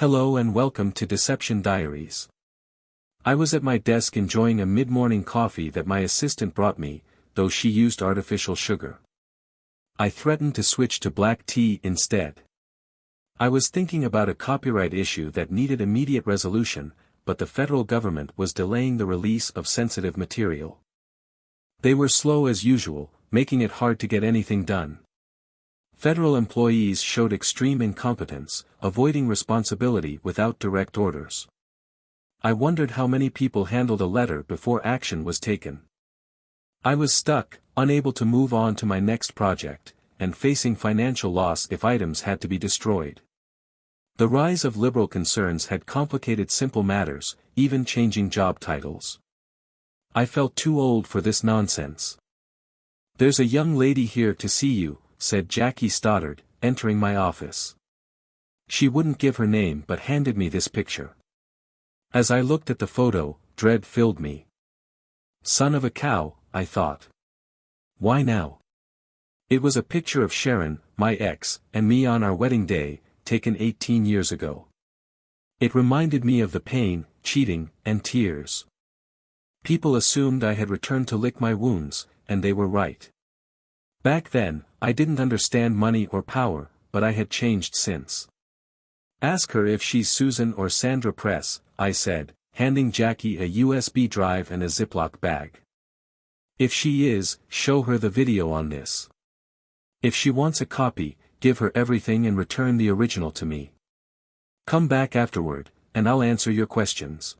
Hello and welcome to Deception Diaries. I was at my desk enjoying a mid-morning coffee that my assistant brought me, though she used artificial sugar. I threatened to switch to black tea instead. I was thinking about a copyright issue that needed immediate resolution, but the federal government was delaying the release of sensitive material. They were slow as usual, making it hard to get anything done. Federal employees showed extreme incompetence, avoiding responsibility without direct orders. I wondered how many people handled a letter before action was taken. I was stuck, unable to move on to my next project, and facing financial loss if items had to be destroyed. The rise of liberal concerns had complicated simple matters, even changing job titles. I felt too old for this nonsense. "There's a young lady here to see you," said Jackie Stoddard, entering my office. She wouldn't give her name but handed me this picture. As I looked at the photo, dread filled me. Son of a cow, I thought. Why now? It was a picture of Sharon, my ex, and me on our wedding day, taken 18 years ago. It reminded me of the pain, cheating, and tears. People assumed I had returned to lick my wounds, and they were right. Back then, I didn't understand money or power, but I had changed since. "Ask her if she's Susan or Sandra Press," I said, handing Jackie a USB drive and a Ziploc bag. "If she is, show her the video on this. If she wants a copy, give her everything and return the original to me. Come back afterward, and I'll answer your questions."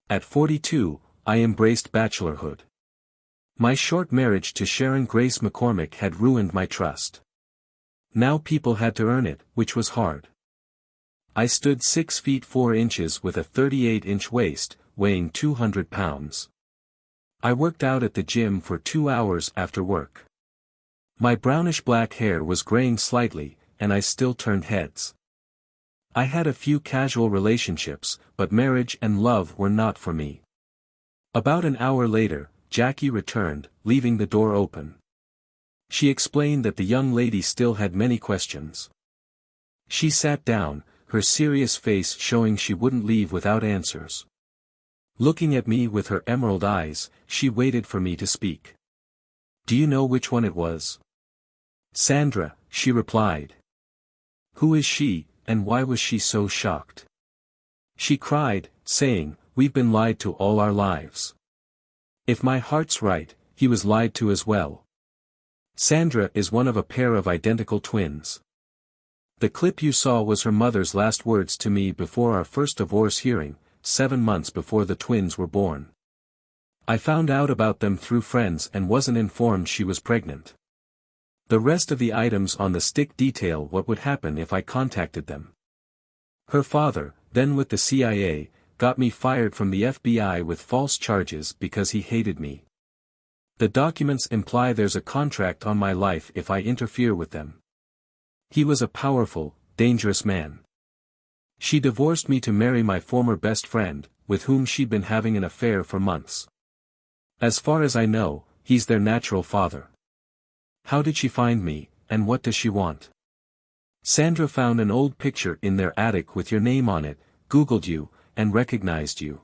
At 42, I embraced bachelorhood. My short marriage to Sharon Grace McCormick had ruined my trust. Now people had to earn it, which was hard. I stood 6 feet 4 inches with a 38-inch waist, weighing 200 pounds. I worked out at the gym for 2 hours after work. My brownish-black hair was graying slightly, and I still turned heads. I had a few casual relationships, but marriage and love were not for me. About an hour later, Jackie returned, leaving the door open. She explained that the young lady still had many questions. She sat down, her serious face showing she wouldn't leave without answers. Looking at me with her emerald eyes, she waited for me to speak. "Do you know which one it was?" "Sandra," she replied. "Who is she, and why was she so shocked?" She cried, saying, "We've been lied to all our lives. If my heart's right, he was lied to as well. Sandra is one of a pair of identical twins. The clip you saw was her mother's last words to me before our first divorce hearing, 7 months before the twins were born. I found out about them through friends and wasn't informed she was pregnant. The rest of the items on the stick detail what would happen if I contacted them. Her father, then with the CIA, got me fired from the FBI with false charges because he hated me. The documents imply there's a contract on my life if I interfere with them. He was a powerful, dangerous man. She divorced me to marry my former best friend, with whom she'd been having an affair for months. As far as I know, he's their natural father. How did she find me, and what does she want? Sandra found an old picture in their attic with your name on it, Googled you, and recognized you.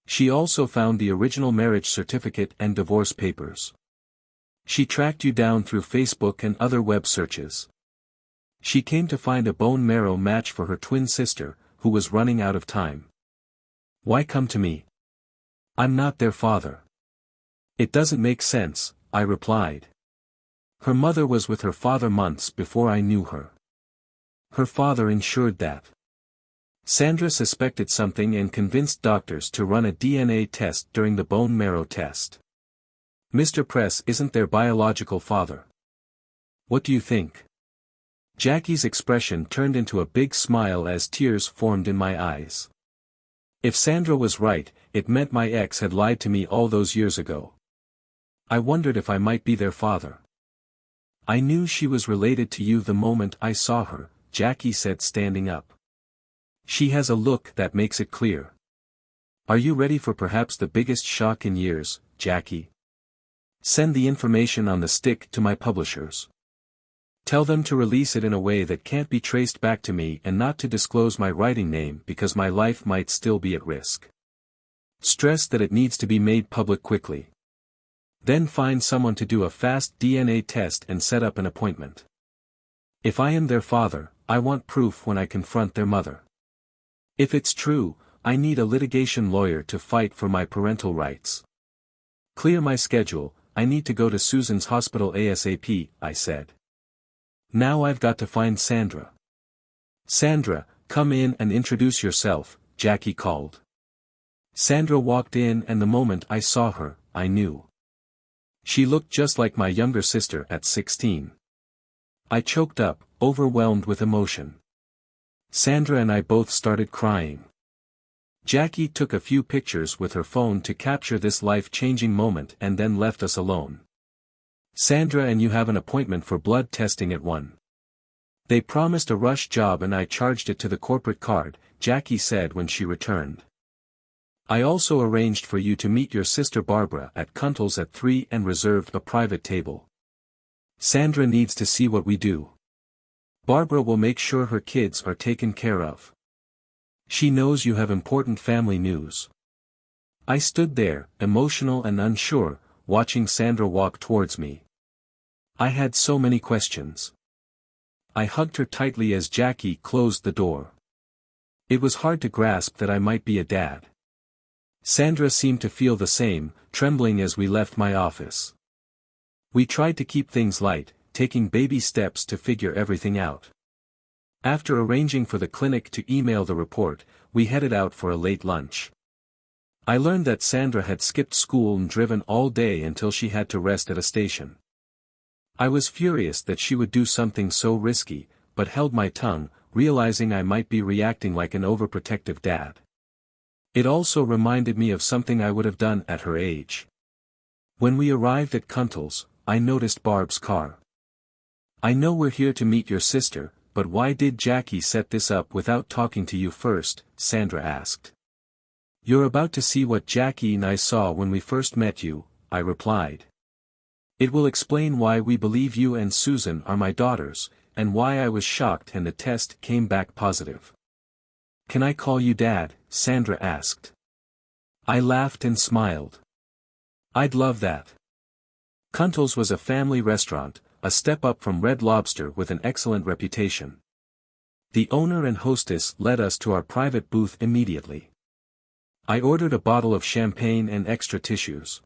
She also found the original marriage certificate and divorce papers. She tracked you down through Facebook and other web searches. She came to find a bone marrow match for her twin sister, who was running out of time. Why come to me? I'm not their father. It doesn't make sense, I replied. Her mother was with her father months before I knew her. Her father ensured that. Sandra suspected something and convinced doctors to run a DNA test during the bone marrow test. Mr. Press isn't their biological father. What do you think? Jackie's expression turned into a big smile as tears formed in my eyes. If Sandra was right, it meant my ex had lied to me all those years ago. I wondered if I might be their father. I knew she was related to you the moment I saw her, Jackie said, standing up. She has a look that makes it clear. Are you ready for perhaps the biggest shock in years, Jackie? Send the information on the stick to my publishers. Tell them to release it in a way that can't be traced back to me and not to disclose my writing name because my life might still be at risk. Stress that it needs to be made public quickly. Then find someone to do a fast DNA test and set up an appointment. If I am their father, I want proof when I confront their mother. If it's true, I need a litigation lawyer to fight for my parental rights. Clear my schedule, I need to go to Susan's hospital ASAP, I said. Now I've got to find Sandra. Sandra, come in and introduce yourself, Jackie called. Sandra walked in and the moment I saw her, I knew. She looked just like my younger sister at 16. I choked up, overwhelmed with emotion. Sandra and I both started crying. Jackie took a few pictures with her phone to capture this life-changing moment and then left us alone. Sandra and you have an appointment for blood testing at 1. They promised a rush job and I charged it to the corporate card, Jackie said when she returned. I also arranged for you to meet your sister Barbara at Kuntal's at 3 and reserved a private table. Sandra needs to see what we do. Barbara will make sure her kids are taken care of. She knows you have important family news. I stood there, emotional and unsure, watching Sandra walk towards me. I had so many questions. I hugged her tightly as Jackie closed the door. It was hard to grasp that I might be a dad. Sandra seemed to feel the same, trembling as we left my office. We tried to keep things light, taking baby steps to figure everything out. After arranging for the clinic to email the report, we headed out for a late lunch. I learned that Sandra had skipped school and driven all day until she had to rest at a station. I was furious that she would do something so risky, but held my tongue, realizing I might be reacting like an overprotective dad. It also reminded me of something I would have done at her age. When we arrived at Kuntal's, I noticed Barb's car. I know we're here to meet your sister, but why did Jackie set this up without talking to you first? Sandra asked. You're about to see what Jackie and I saw when we first met you, I replied. It will explain why we believe you and Susan are my daughters, and why I was shocked and the test came back positive. Can I call you Dad? Sandra asked. I laughed and smiled. I'd love that. Kuntal's was a family restaurant, a step up from Red Lobster with an excellent reputation. The owner and hostess led us to our private booth immediately. I ordered a bottle of champagne and extra tissues.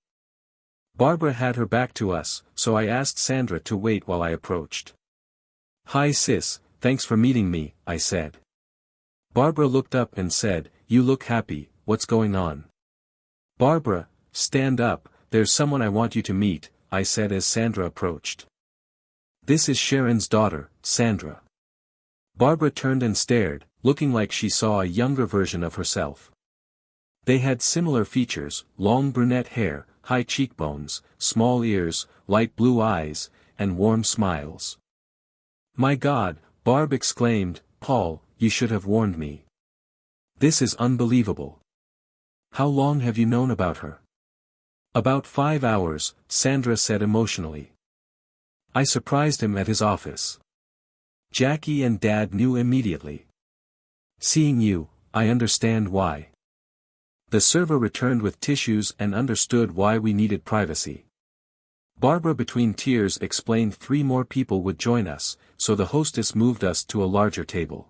Barbara had her back to us, so I asked Sandra to wait while I approached. Hi sis, thanks for meeting me, I said. Barbara looked up and said, You look happy, what's going on? Barbara, stand up, there's someone I want you to meet, I said as Sandra approached. This is Sharon's daughter, Sandra. Barbara turned and stared, looking like she saw a younger version of herself. They had similar features, long brunette hair, high cheekbones, small ears, light blue eyes, and warm smiles. My God, Barb exclaimed, Paul, you should have warned me. This is unbelievable. How long have you known about her? About 5 hours, Sandra said emotionally. I surprised him at his office. Jackie and Dad knew immediately. Seeing you, I understand why. The server returned with tissues and understood why we needed privacy. Barbara between tears explained 3 more people would join us, so the hostess moved us to a larger table.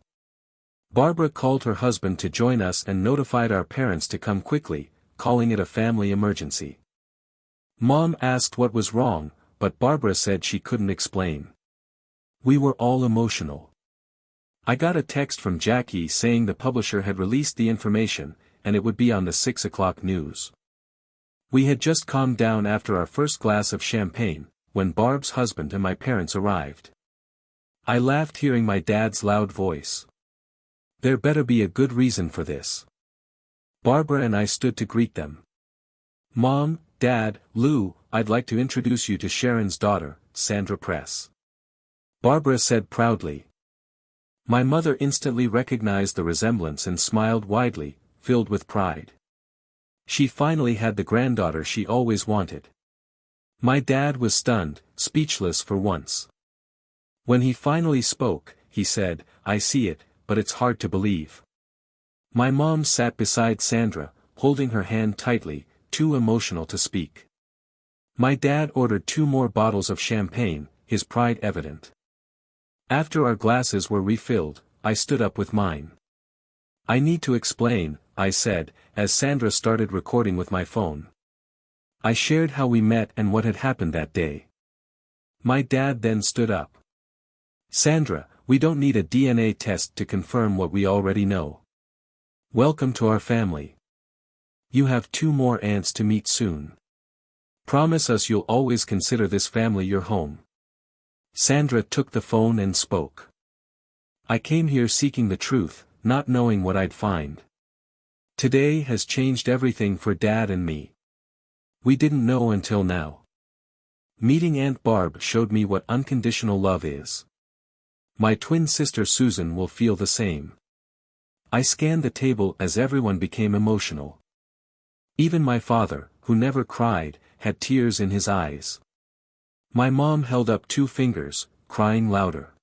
Barbara called her husband to join us and notified our parents to come quickly, calling it a family emergency. Mom asked what was wrong, but Barbara said she couldn't explain. We were all emotional. I got a text from Jackie saying the publisher had released the information, and it would be on the 6 o'clock news. We had just calmed down after our first glass of champagne, when Barb's husband and my parents arrived. I laughed hearing my dad's loud voice. There better be a good reason for this. Barbara and I stood to greet them. Mom, Dad, Lou, I'd like to introduce you to Sharon's daughter, Sandra Press. Barbara said proudly. My mother instantly recognized the resemblance and smiled widely, filled with pride. She finally had the granddaughter she always wanted. My dad was stunned, speechless for once. When he finally spoke, he said, "I see it, but it's hard to believe." My mom sat beside Sandra, holding her hand tightly, too emotional to speak. My dad ordered 2 more bottles of champagne, his pride evident. After our glasses were refilled, I stood up with mine. "I need to explain," I said, as Sandra started recording with my phone. I shared how we met and what had happened that day. My dad then stood up. "Sandra, we don't need a DNA test to confirm what we already know. Welcome to our family. You have 2 more aunts to meet soon. Promise us you'll always consider this family your home." Sandra took the phone and spoke. "I came here seeking the truth, not knowing what I'd find. Today has changed everything for Dad and me. We didn't know until now. Meeting Aunt Barb showed me what unconditional love is. My twin sister Susan will feel the same." I scanned the table as everyone became emotional. Even my father, who never cried, had tears in his eyes. My mom held up 2 fingers, crying louder.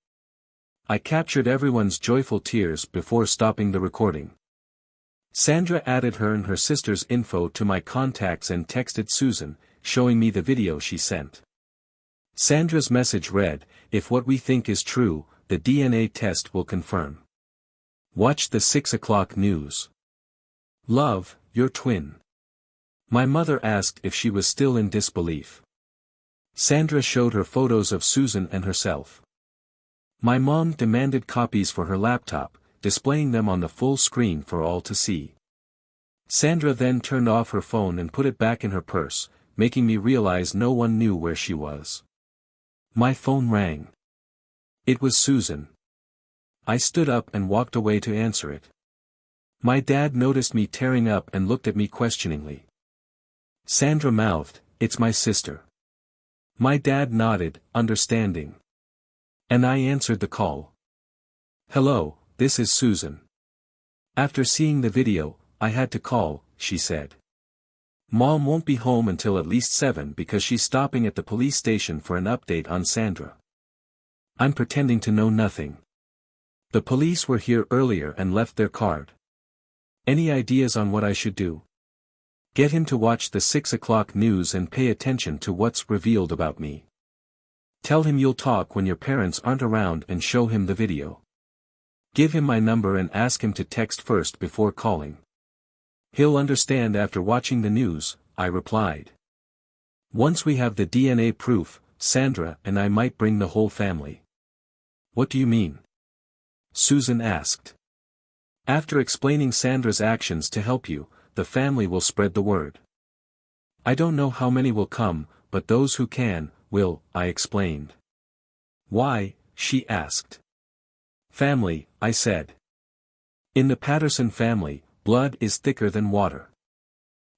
I captured everyone's joyful tears before stopping the recording. Sandra added her and her sister's info to my contacts and texted Susan, showing me the video she sent. Sandra's message read, "If what we think is true, the DNA test will confirm. Watch the 6 o'clock news. Love, your twin." My mother asked if she was still in disbelief. Sandra showed her photos of Susan and herself. My mom demanded copies for her laptop, displaying them on the full screen for all to see. Sandra then turned off her phone and put it back in her purse, making me realize no one knew where she was. My phone rang. It was Susan. I stood up and walked away to answer it. My dad noticed me tearing up and looked at me questioningly. Sandra mouthed, "It's my sister." My dad nodded, understanding. And I answered the call. "Hello, this is Susan. After seeing the video, I had to call," she said. "Mom won't be home until at least 7 because she's stopping at the police station for an update on Sandra." I'm pretending to know nothing. "The police were here earlier and left their card. Any ideas on what I should do?" "Get him to watch the 6 o'clock news and pay attention to what's revealed about me. Tell him you'll talk when your parents aren't around and show him the video. Give him my number and ask him to text first before calling. He'll understand after watching the news," I replied. "Once we have the DNA proof, Sandra and I might bring the whole family." "What do you mean?" Susan asked. "After explaining Sandra's actions to help you, the family will spread the word. I don't know how many will come, but those who can, will," I explained. "Why?" she asked. "Family," I said. "In the Patterson family, blood is thicker than water.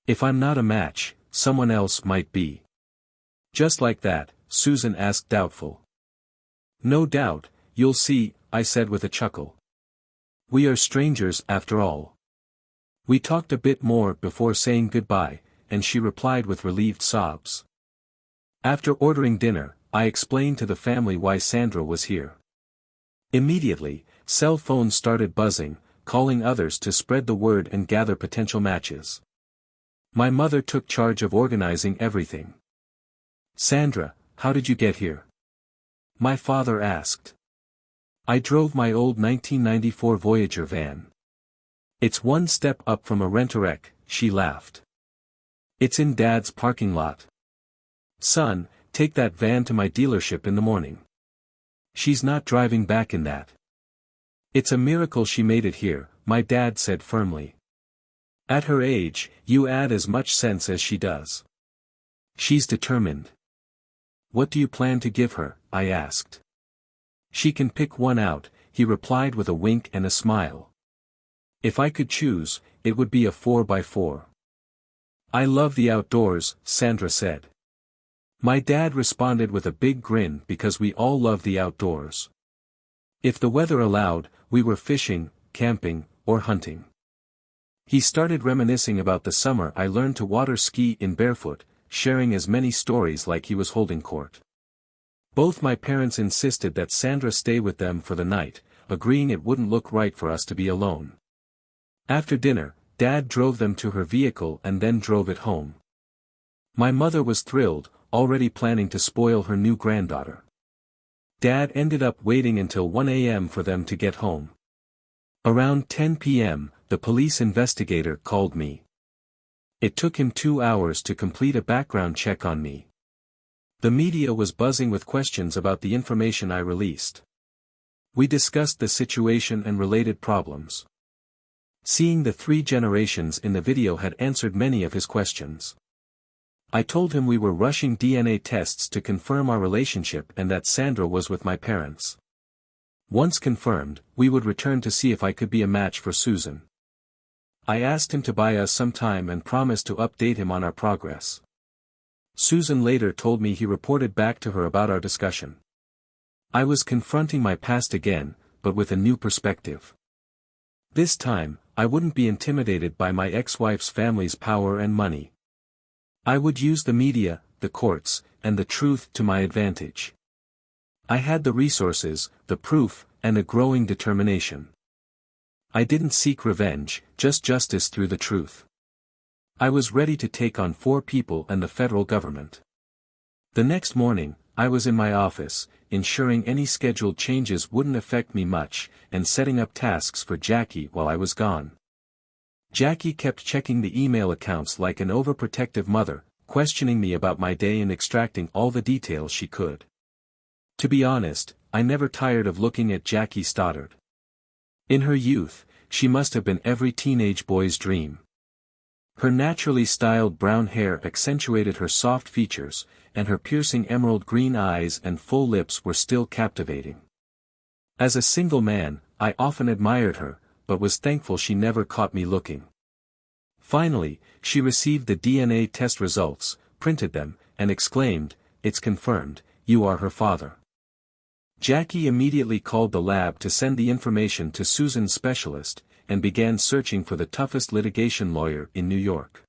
If I'm not a match, someone else might be." "Just like that?" Susan asked doubtful. "No doubt, you'll see," I said with a chuckle. "We are strangers after all." We talked a bit more before saying goodbye, and she replied with relieved sobs. After ordering dinner, I explained to the family why Sandra was here. Immediately, cell phones started buzzing, calling others to spread the word and gather potential matches. My mother took charge of organizing everything. "Sandra, how did you get here?" my father asked. "I drove my old 1994 Voyager van. It's one step up from a rent-a-wreck," she laughed. "It's in Dad's parking lot. Son, take that van to my dealership in the morning. She's not driving back in that." "It's a miracle she made it here," my dad said firmly. "At her age, you add as much sense as she does. She's determined." "What do you plan to give her?" I asked. "She can pick one out," he replied with a wink and a smile. "If I could choose, it would be a 4x4. "I love the outdoors," Sandra said. My dad responded with a big grin because we all love the outdoors. If the weather allowed, we were fishing, camping, or hunting. He started reminiscing about the summer I learned to water ski in barefoot, sharing as many stories like he was holding court. Both my parents insisted that Sandra stay with them for the night, agreeing it wouldn't look right for us to be alone. After dinner, Dad drove them to her vehicle and then drove it home. My mother was thrilled, already planning to spoil her new granddaughter. Dad ended up waiting until 1 a.m. for them to get home. Around 10 p.m., the police investigator called me. It took him 2 hours to complete a background check on me. The media was buzzing with questions about the information I released. We discussed the situation and related problems. Seeing the 3 generations in the video had answered many of his questions. I told him we were rushing DNA tests to confirm our relationship and that Sandra was with my parents. Once confirmed, we would return to see if I could be a match for Susan. I asked him to buy us some time and promised to update him on our progress. Susan later told me he reported back to her about our discussion. I was confronting my past again, but with a new perspective. This time, I wouldn't be intimidated by my ex-wife's family's power and money. I would use the media, the courts, and the truth to my advantage. I had the resources, the proof, and a growing determination. I didn't seek revenge, just justice through the truth. I was ready to take on 4 people and the federal government. The next morning, I was in my office, ensuring any scheduled changes wouldn't affect me much, and setting up tasks for Jackie while I was gone. Jackie kept checking the email accounts like an overprotective mother, questioning me about my day and extracting all the details she could. To be honest, I never tired of looking at Jackie Stoddard. In her youth, she must have been every teenage boy's dream. Her naturally styled brown hair accentuated her soft features, and her piercing emerald green eyes and full lips were still captivating. As a single man, I often admired her, but was thankful she never caught me looking. Finally, she received the DNA test results, printed them, and exclaimed, "It's confirmed, you are her father." Jackie immediately called the lab to send the information to Susan's specialist, and began searching for the toughest litigation lawyer in New York.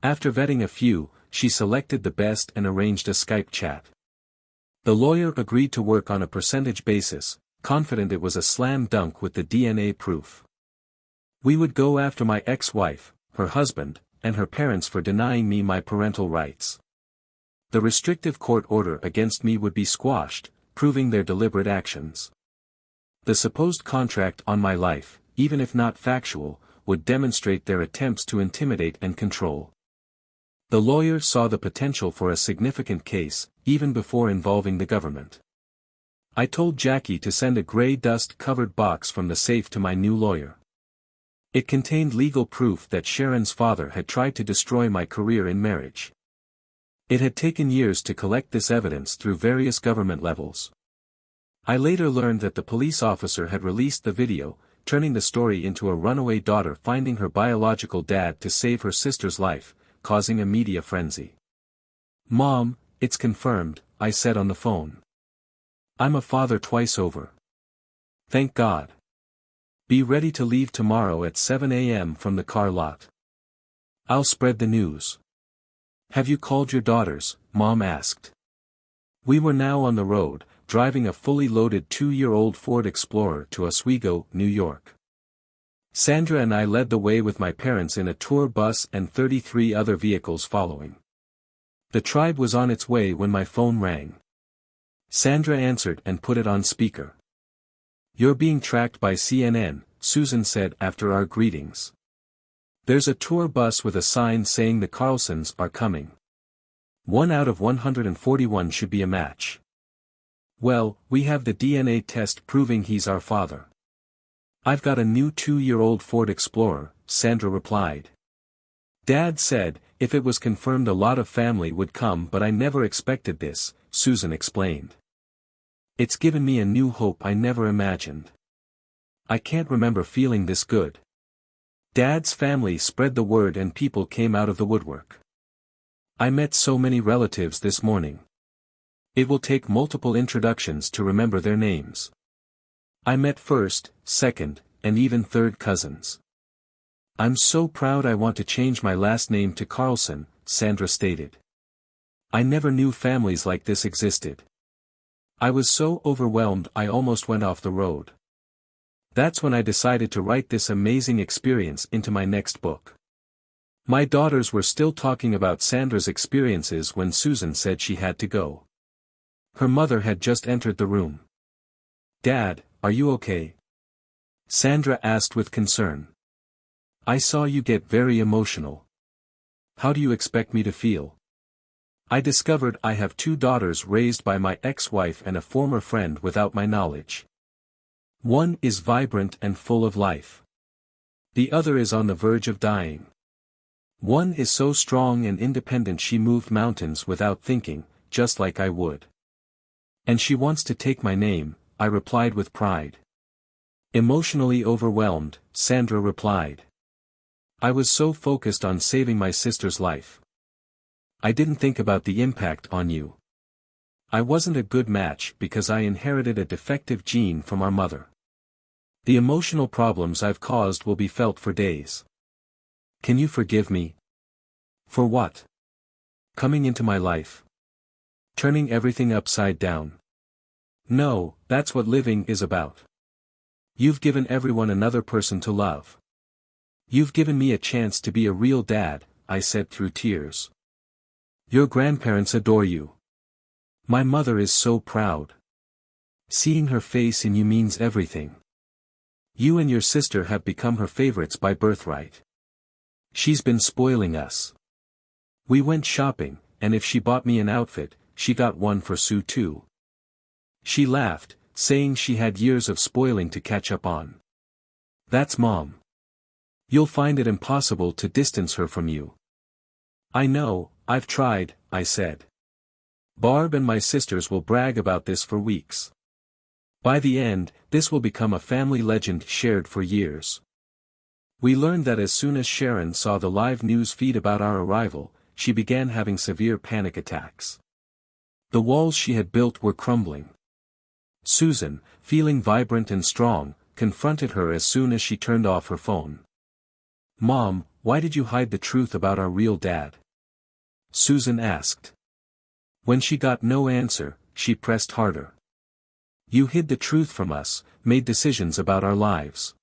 After vetting a few, she selected the best and arranged a Skype chat. The lawyer agreed to work on a percentage basis, confident it was a slam dunk with the DNA proof. We would go after my ex-wife, her husband, and her parents for denying me my parental rights. The restrictive court order against me would be squashed, proving their deliberate actions. The supposed contract on my life, even if not factual, would demonstrate their attempts to intimidate and control. The lawyer saw the potential for a significant case, even before involving the government. I told Jackie to send a gray dust-covered box from the safe to my new lawyer. It contained legal proof that Sharon's father had tried to destroy my career in marriage. It had taken years to collect this evidence through various government levels. I later learned that the police officer had released the video, turning the story into a runaway daughter finding her biological dad to save her sister's life, causing a media frenzy. "Mom, it's confirmed," I said on the phone. "I'm a father twice over. Thank God. Be ready to leave tomorrow at 7 a.m. from the car lot. I'll spread the news." "Have you called your daughters?" Mom asked. We were now on the road, driving a fully loaded 2-year-old Ford Explorer to Oswego, New York. Sandra and I led the way with my parents in a tour bus and 33 other vehicles following. The tribe was on its way when my phone rang. Sandra answered and put it on speaker. "You're being tracked by CNN," Susan said after our greetings. "There's a tour bus with a sign saying the Carlsons are coming. 1 out of 141 should be a match." "Well, we have the DNA test proving he's our father." "I've got a new 2-year-old Ford Explorer," Sandra replied. "Dad said, if it was confirmed a lot of family would come, but I never expected this," Susan explained. "It's given me a new hope I never imagined. I can't remember feeling this good." Dad's family spread the word and people came out of the woodwork. I met so many relatives this morning. It will take multiple introductions to remember their names. I met first, second, and even third cousins. "I'm so proud I want to change my last name to Carlson," Sandra stated. "I never knew families like this existed. I was so overwhelmed I almost went off the road. That's when I decided to write this amazing experience into my next book. My daughters were still talking about Sandra's experiences when Susan said she had to go. Her mother had just entered the room. "Dad, are you okay?" Sandra asked with concern. "I saw you get very emotional. How do you expect me to feel? I discovered I have 2 daughters raised by my ex-wife and a former friend without my knowledge. One is vibrant and full of life. The other is on the verge of dying. One is so strong and independent she moved mountains without thinking, just like I would. And she wants to take my name," I replied with pride. Emotionally overwhelmed, Sandra replied. "I was so focused on saving my sister's life. I didn't think about the impact on you. I wasn't a good match because I inherited a defective gene from our mother. The emotional problems I've caused will be felt for days. Can you forgive me?" "For what?" "Coming into my life. Turning everything upside down." "No, that's what living is about. You've given everyone another person to love. You've given me a chance to be a real dad," I said through tears. "Your grandparents adore you. My mother is so proud. Seeing her face in you means everything. You and your sister have become her favorites by birthright. She's been spoiling us. We went shopping, and if she bought me an outfit, she got one for Sue too." She laughed, saying she had years of spoiling to catch up on. "That's Mom. You'll find it impossible to distance her from you." "I know, I've tried," I said. "Barb and my sisters will brag about this for weeks. By the end, this will become a family legend shared for years." We learned that as soon as Sharon saw the live news feed about our arrival, she began having severe panic attacks. The walls she had built were crumbling. Susan, feeling vibrant and strong, confronted her as soon as she turned off her phone. "Mom, why did you hide the truth about our real dad?" Susan asked. When she got no answer, she pressed harder. "You hid the truth from us, made decisions about our lives.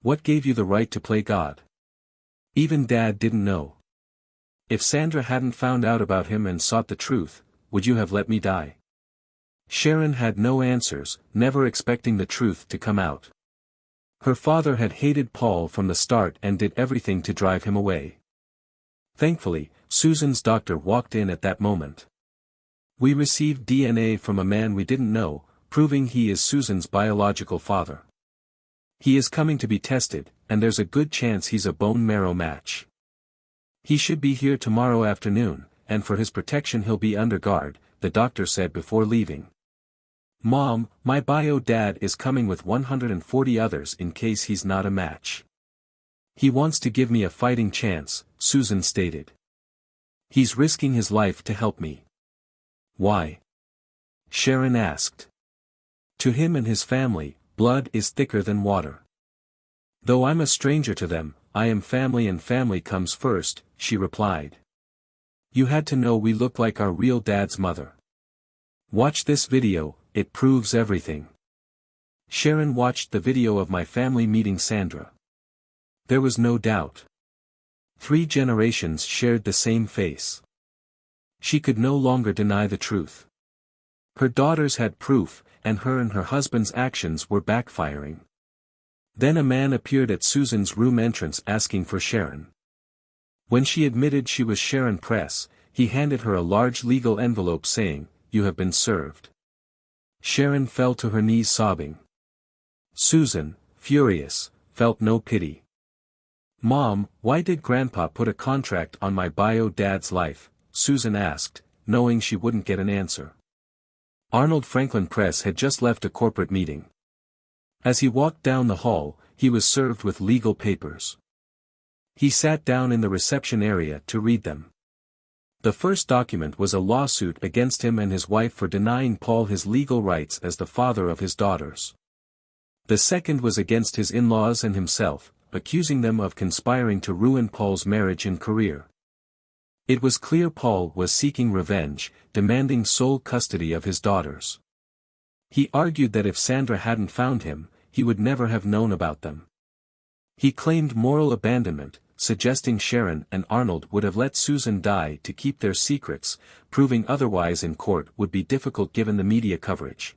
What gave you the right to play God? Even Dad didn't know. If Sandra hadn't found out about him and sought the truth, would you have let me die?" Sharon had no answers, never expecting the truth to come out. Her father had hated Paul from the start and did everything to drive him away. Thankfully, Susan's doctor walked in at that moment. "We received DNA from a man we didn't know, proving he is Susan's biological father. He is coming to be tested, and there's a good chance he's a bone marrow match. He should be here tomorrow afternoon, and for his protection he'll be under guard," the doctor said before leaving. "Mom, my bio dad is coming with 140 others in case he's not a match. He wants to give me a fighting chance," Susan stated. "He's risking his life to help me." "Why?" Sharon asked. "To him and his family, blood is thicker than water. Though I'm a stranger to them, I am family and family comes first," she replied. "You had to know we look like our real dad's mother. Watch this video, it proves everything." Sharon watched the video of my family meeting Sandra. There was no doubt. 3 generations shared the same face. She could no longer deny the truth. Her daughters had proof, and her husband's actions were backfiring. Then a man appeared at Susan's room entrance asking for Sharon. When she admitted she was Sharon Press, he handed her a large legal envelope saying, "You have been served." Sharon fell to her knees sobbing. Susan, furious, felt no pity. "Mom, why did Grandpa put a contract on my bio dad's life?" Susan asked, knowing she wouldn't get an answer. Arnold Franklin Press had just left a corporate meeting. As he walked down the hall, he was served with legal papers. He sat down in the reception area to read them. The first document was a lawsuit against him and his wife for denying Paul his legal rights as the father of his daughters. The second was against his in-laws and himself, accusing them of conspiring to ruin Paul's marriage and career. It was clear Paul was seeking revenge, demanding sole custody of his daughters. He argued that if Sandra hadn't found him, he would never have known about them. He claimed moral abandonment, suggesting Sharon and Arnold would have let Susan die to keep their secrets, proving otherwise in court would be difficult given the media coverage.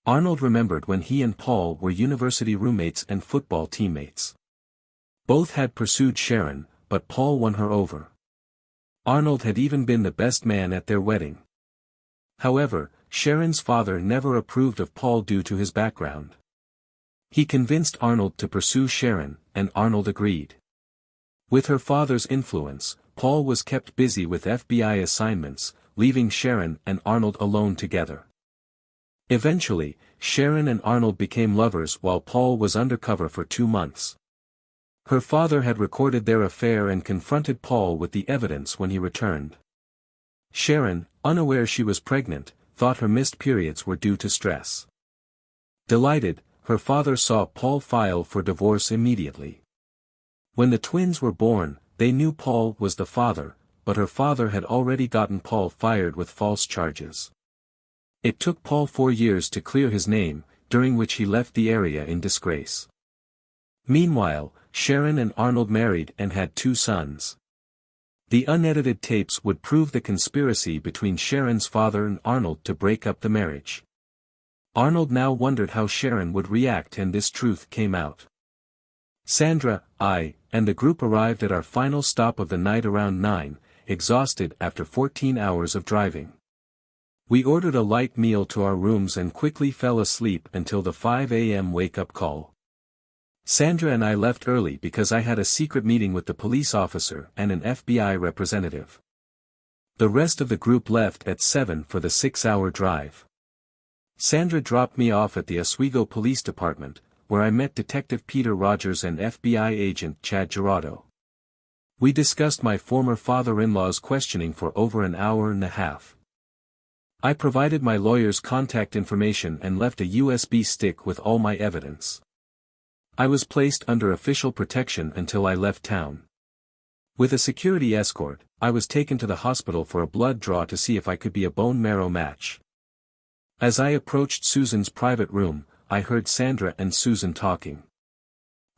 Arnold remembered when he and Paul were university roommates and football teammates. Both had pursued Sharon, but Paul won her over. Arnold had even been the best man at their wedding. However, Sharon's father never approved of Paul due to his background. He convinced Arnold to pursue Sharon, and Arnold agreed. With her father's influence, Paul was kept busy with FBI assignments, leaving Sharon and Arnold alone together. Eventually, Sharon and Arnold became lovers while Paul was undercover for 2 months. Her father had recorded their affair and confronted Paul with the evidence when he returned. Sharon, unaware she was pregnant, thought her missed periods were due to stress. Delighted, her father saw Paul file for divorce immediately. When the twins were born, they knew Paul was the father, but her father had already gotten Paul fired with false charges. It took Paul 4 years to clear his name, during which he left the area in disgrace. Meanwhile, Sharon and Arnold married and had 2 sons. The unedited tapes would prove the conspiracy between Sharon's father and Arnold to break up the marriage. Arnold now wondered how Sharon would react and this truth came out. Sandra, I, and the group arrived at our final stop of the night around 9, exhausted after 14 hours of driving. We ordered a light meal to our rooms and quickly fell asleep until the 5 a.m. wake-up call. Sandra and I left early because I had a secret meeting with the police officer and an FBI representative. The rest of the group left at 7 for the 6-hour drive. Sandra dropped me off at the Oswego Police Department, where I met Detective Peter Rogers and FBI agent Chad Gerardo. We discussed my former father-in-law's questioning for over an hour and a half. I provided my lawyer's contact information and left a USB stick with all my evidence. I was placed under official protection until I left town. With a security escort, I was taken to the hospital for a blood draw to see if I could be a bone marrow match. As I approached Susan's private room, I heard Sandra and Susan talking.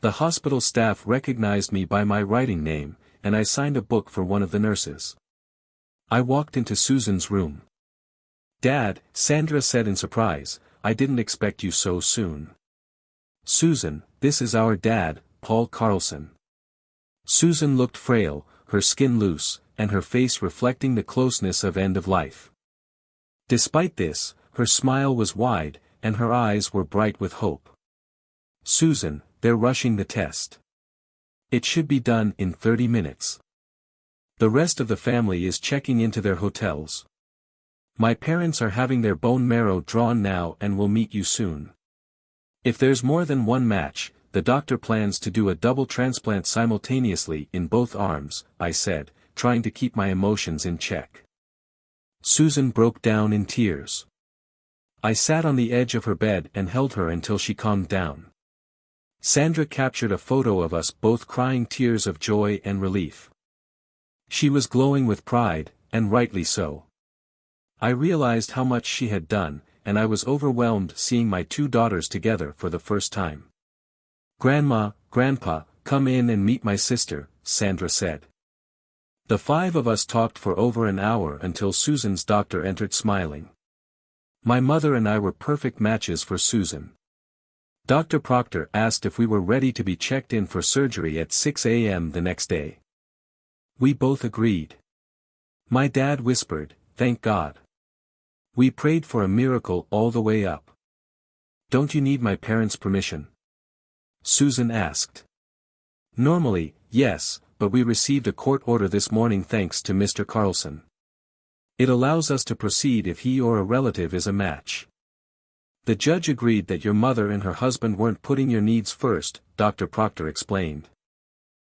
The hospital staff recognized me by my writing name, and I signed a book for one of the nurses. I walked into Susan's room. "Dad," Sandra said in surprise, "I didn't expect you so soon." "Susan, this is our dad, Paul Carlson." Susan looked frail, her skin loose, and her face reflecting the closeness of end of life. Despite this, her smile was wide, and her eyes were bright with hope. "Susan, they're rushing the test. It should be done in 30 minutes. The rest of the family is checking into their hotels. My parents are having their bone marrow drawn now and will meet you soon. If there's more than one match, the doctor plans to do a double transplant simultaneously in both arms," I said, trying to keep my emotions in check. Susan broke down in tears. I sat on the edge of her bed and held her until she calmed down. Sandra captured a photo of us both crying tears of joy and relief. She was glowing with pride, and rightly so. I realized how much she had done, and I was overwhelmed seeing my 2 daughters together for the first time. "Grandma, Grandpa, come in and meet my sister," Sandra said. The 5 of us talked for over an hour until Susan's doctor entered smiling. My mother and I were perfect matches for Susan. Dr. Proctor asked if we were ready to be checked in for surgery at 6 a.m. the next day. We both agreed. My dad whispered, "Thank God." We prayed for a miracle all the way up. "Don't you need my parents' permission?" Susan asked. "Normally, yes, but we received a court order this morning thanks to Mr. Carlson. It allows us to proceed if he or a relative is a match. The judge agreed that your mother and her husband weren't putting your needs first," Dr. Proctor explained.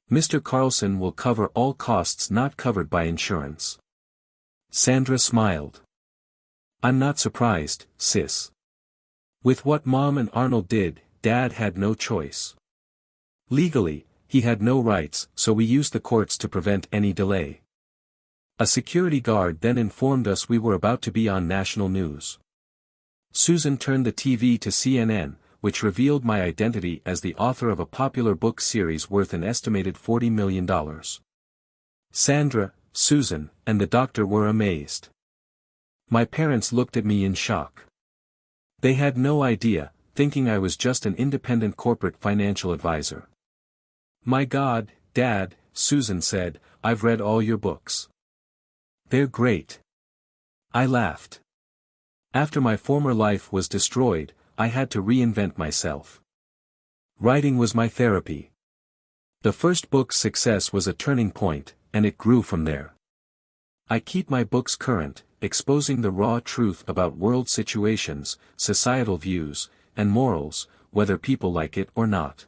"Mr. Carlson will cover all costs not covered by insurance." Sandra smiled. "I'm not surprised, sis. With what Mom and Arnold did, Dad had no choice. Legally, he had no rights, so we used the courts to prevent any delay. A security guard then informed us we were about to be on national news. Susan turned the TV to CNN, which revealed my identity as the author of a popular book series worth an estimated $40 million. Sandra, Susan, and the doctor were amazed. My parents looked at me in shock. They had no idea, thinking I was just an independent corporate financial advisor. "My God, Dad," Susan said, "I've read all your books. They're great." I laughed. After my former life was destroyed, I had to reinvent myself. Writing was my therapy. The first book's success was a turning point, and it grew from there. I keep my books current, exposing the raw truth about world situations, societal views, and morals, whether people like it or not.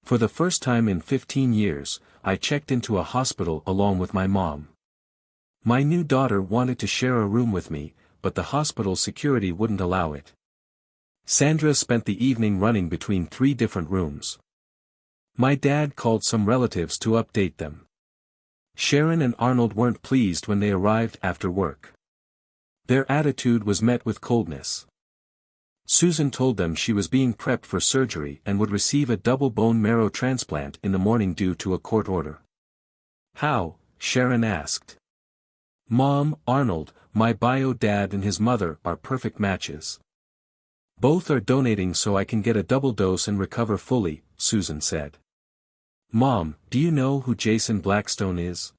For the first time in 15 years, I checked into a hospital along with my mom. My new daughter wanted to share a room with me, but the hospital security wouldn't allow it. Sandra spent the evening running between 3 different rooms. My dad called some relatives to update them. Sharon and Arnold weren't pleased when they arrived after work. Their attitude was met with coldness. Susan told them she was being prepped for surgery and would receive a double bone marrow transplant in the morning due to a court order. "How?" Sharon asked. "Mom, Arnold, my bio dad and his mother are perfect matches. Both are donating so I can get a double dose and recover fully," Susan said. "Mom, do you know who Jason Blackstone is?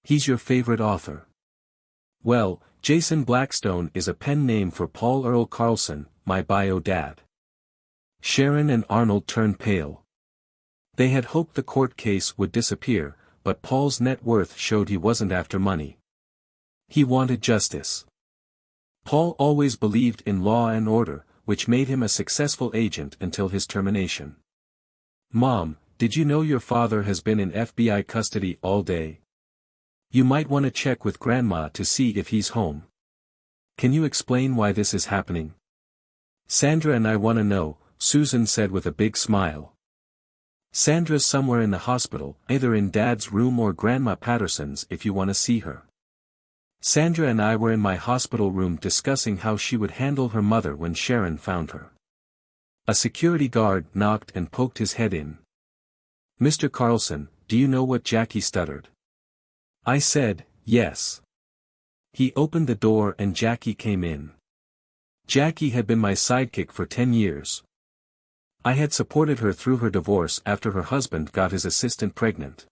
He's your favorite author." "Well, Jason Blackstone is a pen name for Paul Earl Carlson, my bio dad." Sharon and Arnold turned pale. They had hoped the court case would disappear, but Paul's net worth showed he wasn't after money. He wanted justice. Paul always believed in law and order, which made him a successful agent until his termination. "Mom, did you know your father has been in FBI custody all day? You might want to check with Grandma to see if he's home. Can you explain why this is happening?" "Sandra and I want to know," Susan said with a big smile. "Sandra's somewhere in the hospital, either in Dad's room or Grandma Patterson's if you want to see her." Sandra and I were in my hospital room discussing how she would handle her mother when Sharon found her. A security guard knocked and poked his head in. "Mr. Carlson, do you know what Jackie stuttered?" I said, "Yes." He opened the door and Jackie came in. Jackie had been my sidekick for 10 years. I had supported her through her divorce after her husband got his assistant pregnant.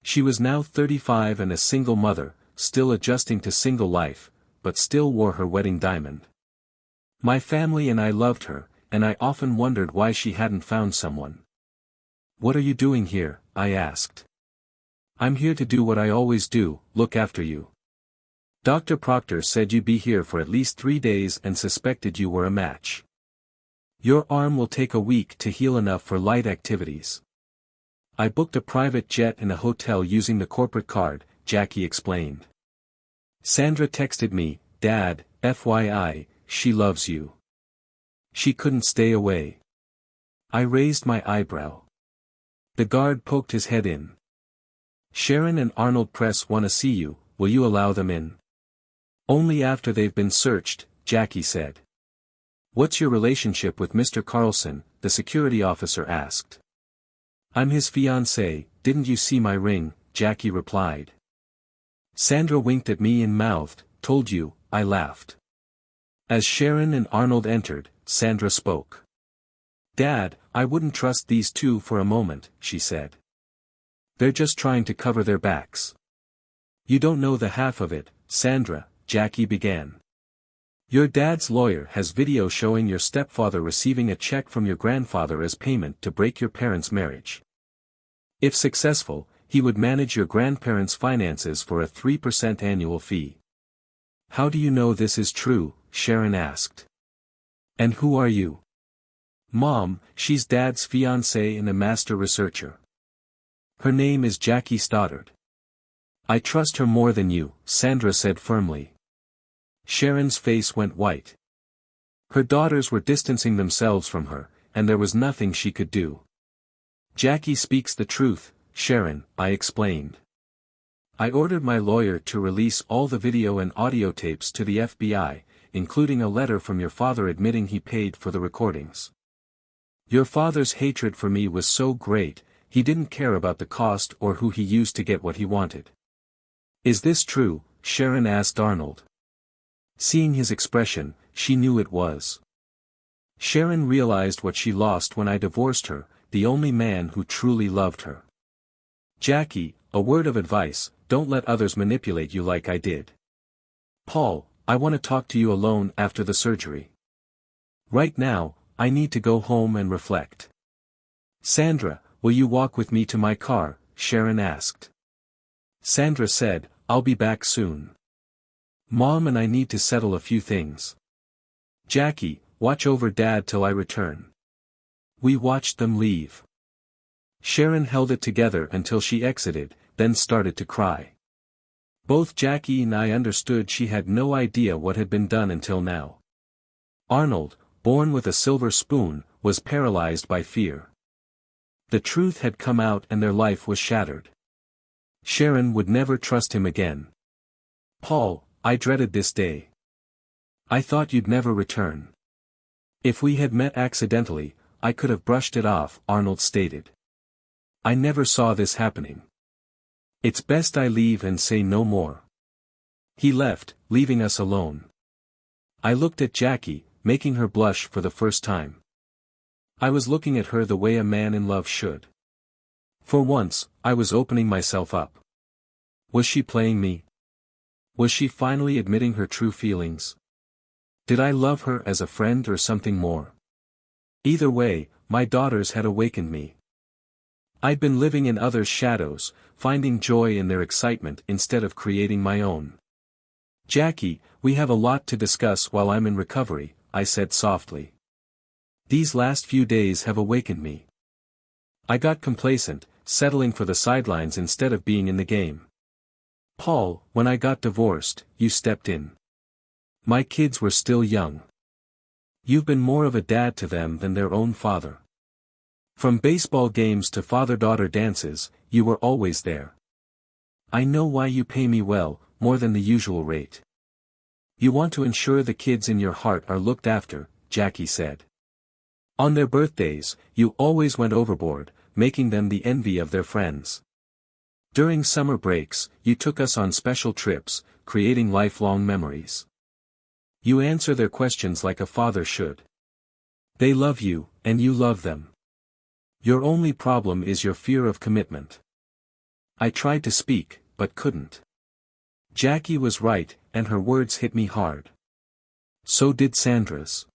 She was now 35 and a single mother, still adjusting to single life, but still wore her wedding diamond. My family and I loved her, and I often wondered why she hadn't found someone. "What are you doing here?" I asked. "I'm here to do what I always do, look after you. Dr. Proctor said you'd be here for at least 3 days and suspected you were a match. Your arm will take a week to heal enough for light activities. I booked a private jet and a hotel using the corporate card," Jackie explained. "Sandra texted me, 'Dad, FYI, she loves you.' She couldn't stay away." I raised my eyebrow. The guard poked his head in. "Sharon and Arnold Press want to see you, will you allow them in?" "Only after they've been searched," Jackie said. "What's your relationship with Mr. Carlson?" the security officer asked. "I'm his fiancée, didn't you see my ring?" Jackie replied. Sandra winked at me and mouthed, "Told you," I laughed. As Sharon and Arnold entered, Sandra spoke. "Dad, I wouldn't trust these two for a moment," she said. "They're just trying to cover their backs." "You don't know the half of it, Sandra," Jackie began. "Your dad's lawyer has video showing your stepfather receiving a check from your grandfather as payment to break your parents' marriage. If successful, he would manage your grandparents' finances for a 3% annual fee." "How do you know this is true?" Sharon asked. "And who are you?" "Mom, she's Dad's fiancée and a master researcher. Her name is Jackie Stoddard." "I trust her more than you," Sandra said firmly. Sharon's face went white. Her daughters were distancing themselves from her, and there was nothing she could do. "Jackie speaks the truth, Sharon," I explained. "I ordered my lawyer to release all the video and audio tapes to the FBI, including a letter from your father admitting he paid for the recordings. Your father's hatred for me was so great, he didn't care about the cost or who he used to get what he wanted. Is this true? Sharon asked Arnold. Seeing his expression, she knew it was. Sharon realized what she lost when I divorced her, the only man who truly loved her. Jackie, a word of advice, don't let others manipulate you like I did. Paul, I want to talk to you alone after the surgery. Right now, I need to go home and reflect. Sandra, will you walk with me to my car? Sharon asked. Sandra said, I'll be back soon. Mom and I need to settle a few things. Jackie, watch over Dad till I return. We watched them leave. Sharon held it together until she exited, then started to cry. Both Jackie and I understood she had no idea what had been done until now. Arnold, born with a silver spoon, was paralyzed by fear. The truth had come out and their life was shattered. Sharon would never trust him again. Paul, I dreaded this day. I thought you'd never return. If we had met accidentally, I could have brushed it off, Arnold stated. I never saw this happening. It's best I leave and say no more. He left, leaving us alone. I looked at Jackie, making her blush for the first time. I was looking at her the way a man in love should. For once, I was opening myself up. Was she playing me? Was she finally admitting her true feelings? Did I love her as a friend or something more? Either way, my daughters had awakened me. I'd been living in others' shadows, finding joy in their excitement instead of creating my own. Jackie, we have a lot to discuss while I'm in recovery, I said softly. These last few days have awakened me. I got complacent, settling for the sidelines instead of being in the game. Paul, when I got divorced, you stepped in. My kids were still young. You've been more of a dad to them than their own father. From baseball games to father-daughter dances, you were always there. I know why you pay me well, more than the usual rate. You want to ensure the kids in your heart are looked after, Jackie said. On their birthdays, you always went overboard, making them the envy of their friends. During summer breaks, you took us on special trips, creating lifelong memories. You answer their questions like a father should. They love you, and you love them. Your only problem is your fear of commitment. I tried to speak, but couldn't. Jackie was right, and her words hit me hard. So did Sandra's.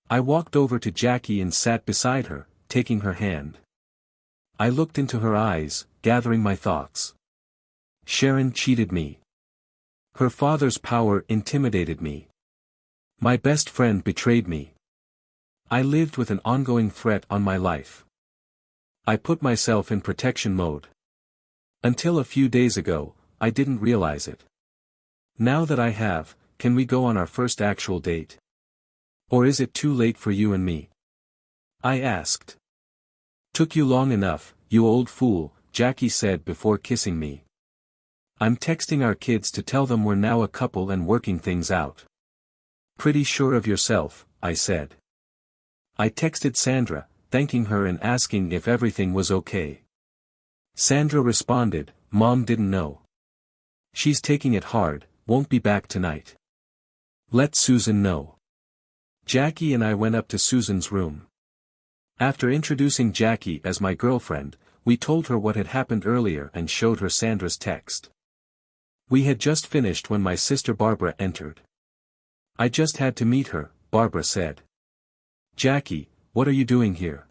I walked over to Jackie and sat beside her, taking her hand. I looked into her eyes, gathering my thoughts. Sharon cheated me. Her father's power intimidated me. My best friend betrayed me. I lived with an ongoing threat on my life. I put myself in protection mode. Until a few days ago, I didn't realize it. Now that I have, can we go on our first actual date? Or is it too late for you and me? I asked. Took you long enough, you old fool, Jackie said before kissing me. I'm texting our kids to tell them we're now a couple and working things out. Pretty sure of yourself, I said. I texted Sandra, thanking her and asking if everything was okay. Sandra responded, Mom didn't know. She's taking it hard, won't be back tonight. Let Susan know. Jackie and I went up to Susan's room. After introducing Jackie as my girlfriend, we told her what had happened earlier and showed her Sandra's text. We had just finished when my sister Barbara entered. I just had to meet her, Barbara said. Jackie, what are you doing here?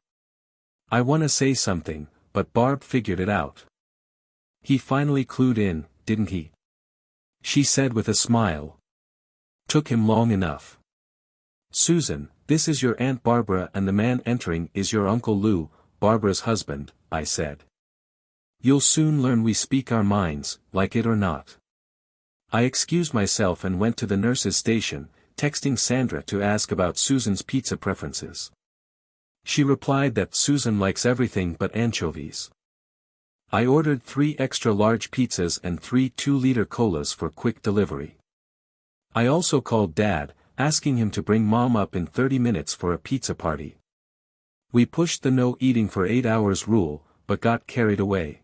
I want to say something, but Barb figured it out. He finally clued in, didn't he? She said with a smile. Took him long enough. Susan, this is your Aunt Barbara and the man entering is your Uncle Lou, Barbara's husband, I said. You'll soon learn we speak our minds, like it or not. I excused myself and went to the nurse's station, texting Sandra to ask about Susan's pizza preferences. She replied that Susan likes everything but anchovies. I ordered 3 extra large pizzas and 3 2-liter colas for quick delivery. I also called Dad, asking him to bring Mom up in 30 minutes for a pizza party. We pushed the no eating for 8 hours rule, but got carried away.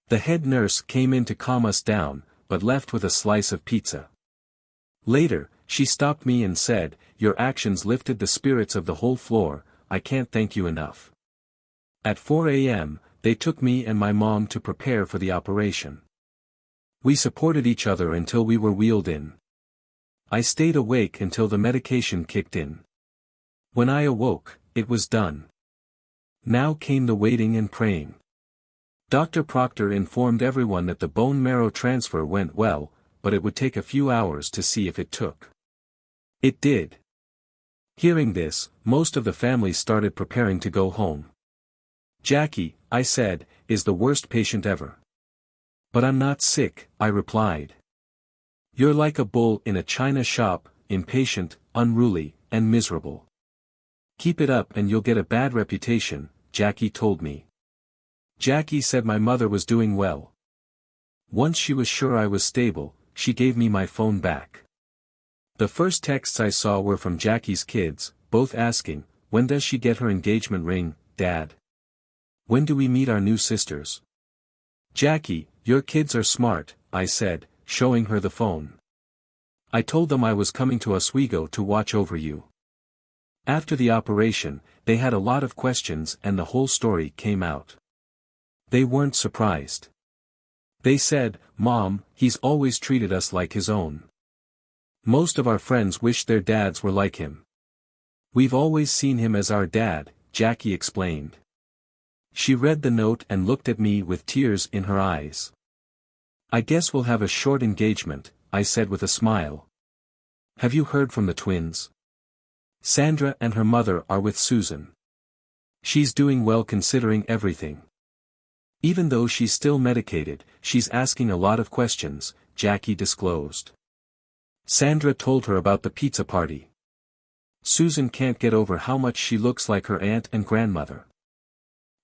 The head nurse came in to calm us down, but left with a slice of pizza. Later, she stopped me and said, "Your actions lifted the spirits of the whole floor, I can't thank you enough." At 4 a.m., they took me and my mom to prepare for the operation. We supported each other until we were wheeled in. I stayed awake until the medication kicked in. When I awoke, it was done. Now came the waiting and praying. Dr. Proctor informed everyone that the bone marrow transfer went well, but it would take a few hours to see if it took. It did. Hearing this, most of the family started preparing to go home. "Jackie," I said, "is the worst patient ever." "But I'm not sick," I replied. "You're like a bull in a china shop, impatient, unruly, and miserable. Keep it up and you'll get a bad reputation," Jackie told me. Jackie said my mother was doing well. Once she was sure I was stable, she gave me my phone back. The first texts I saw were from Jackie's kids, both asking, "When does she get her engagement ring, Dad? When do we meet our new sisters?" "Jackie, your kids are smart," I said, showing her the phone. "I told them I was coming to Oswego to watch over you." After the operation, they had a lot of questions and the whole story came out. They weren't surprised. They said, "Mom, he's always treated us like his own. Most of our friends wish their dads were like him. We've always seen him as our dad," Jackie explained. She read the note and looked at me with tears in her eyes. "I guess we'll have a short engagement," I said with a smile. "Have you heard from the twins? Sandra and her mother are with Susan. She's doing well considering everything. Even though she's still medicated, she's asking a lot of questions," Jackie disclosed. Sandra told her about the pizza party. Susan can't get over how much she looks like her aunt and grandmother.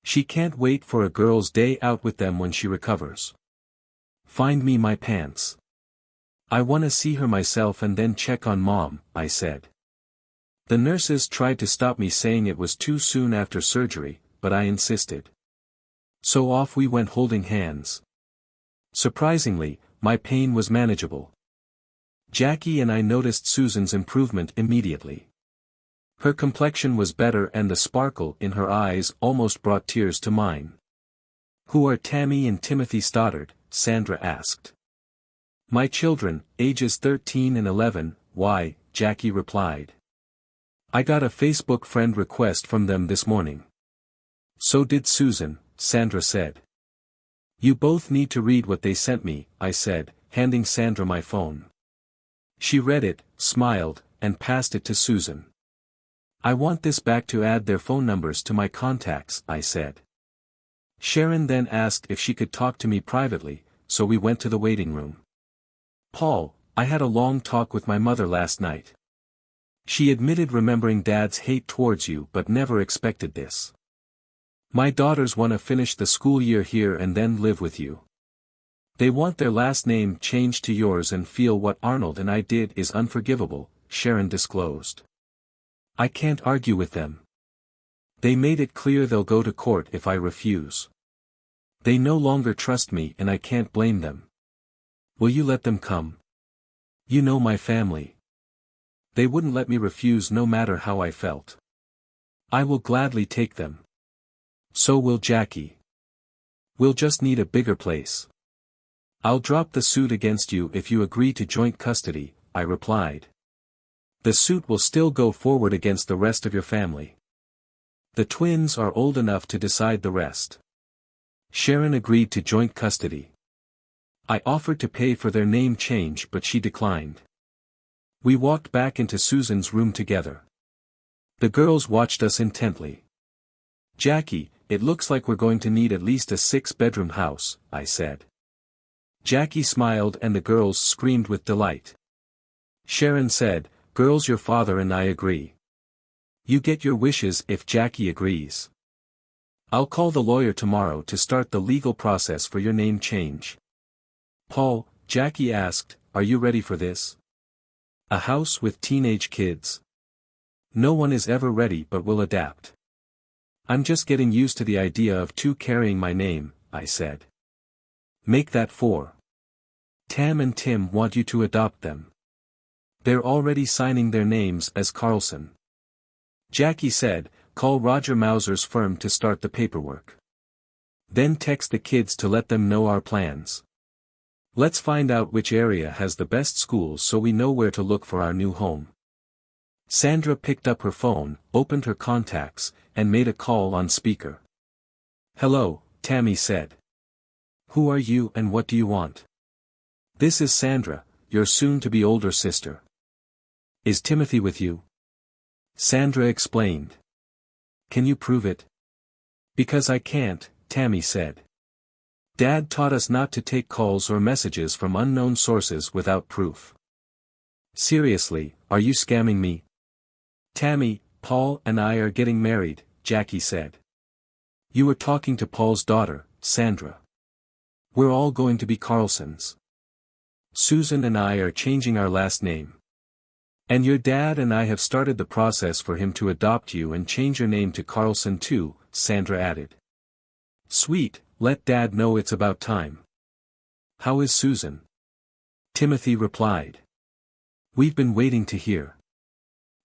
She can't wait for a girl's day out with them when she recovers. "Find me my pants. I wanna see her myself and then check on Mom," I said. The nurses tried to stop me saying it was too soon after surgery, but I insisted. So off we went holding hands. Surprisingly, my pain was manageable. Jackie and I noticed Susan's improvement immediately. Her complexion was better and the sparkle in her eyes almost brought tears to mine. "Who are Tammy and Timothy Stoddard?" Sandra asked. "My children, ages 13 and 11, why?" Jackie replied. "I got a Facebook friend request from them this morning." "So did Susan," Sandra said. "You both need to read what they sent me," I said, handing Sandra my phone. She read it, smiled, and passed it to Susan. "I want this back to add their phone numbers to my contacts," I said. Sharon then asked if she could talk to me privately, so we went to the waiting room. "Paul, I had a long talk with my mother last night. She admitted remembering Dad's hate towards you but never expected this. My daughters want to finish the school year here and then live with you. They want their last name changed to yours and feel what Arnold and I did is unforgivable," Sharon disclosed. "I can't argue with them. They made it clear they'll go to court if I refuse. They no longer trust me and I can't blame them. Will you let them come? You know my family. They wouldn't let me refuse no matter how I felt. I will gladly take them. So will Jackie. We'll just need a bigger place. I'll drop the suit against you if you agree to joint custody," I replied. "The suit will still go forward against the rest of your family. The twins are old enough to decide the rest." Sharon agreed to joint custody. I offered to pay for their name change but she declined. We walked back into Susan's room together. The girls watched us intently. "Jackie, it looks like we're going to need at least a 6-bedroom house," I said. Jackie smiled and the girls screamed with delight. Sharon said, "Girls, your father and I agree. You get your wishes if Jackie agrees. I'll call the lawyer tomorrow to start the legal process for your name change." "Paul," Jackie asked, "are you ready for this?" A house with teenage kids. No one is ever ready but will adapt. I'm just getting used to the idea of two carrying my name, I said. Make that 4. Tam and Tim want you to adopt them. They're already signing their names as Carlson. Jackie said, call Roger Mauser's firm to start the paperwork. Then text the kids to let them know our plans. Let's find out which area has the best schools so we know where to look for our new home. Sandra picked up her phone, opened her contacts, and made a call on speaker. Hello, Tammy said. Who are you and what do you want? This is Sandra, your soon-to-be older sister. Is Timothy with you? Sandra explained. Can you prove it? Because I can't, Tammy said. Dad taught us not to take calls or messages from unknown sources without proof. Seriously, are you scamming me? Tammy, Paul and I are getting married, Jackie said. You were talking to Paul's daughter, Sandra. We're all going to be Carlsons. Susan and I are changing our last name. And your dad and I have started the process for him to adopt you and change your name to Carlson too, Sandra added. Sweet, let Dad know it's about time. How is Susan? Timothy replied. We've been waiting to hear.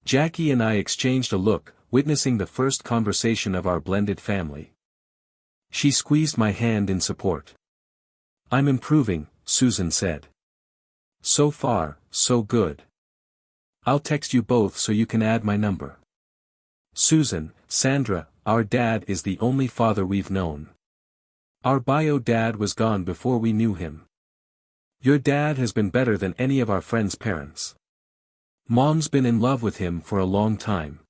Jackie and I exchanged a look, witnessing the first conversation of our blended family. She squeezed my hand in support. I'm improving, Susan said. So far, so good. I'll text you both so you can add my number. Susan, Sandra, our dad is the only father we've known. Our bio dad was gone before we knew him. Your dad has been better than any of our friends' parents. Mom's been in love with him for a long time.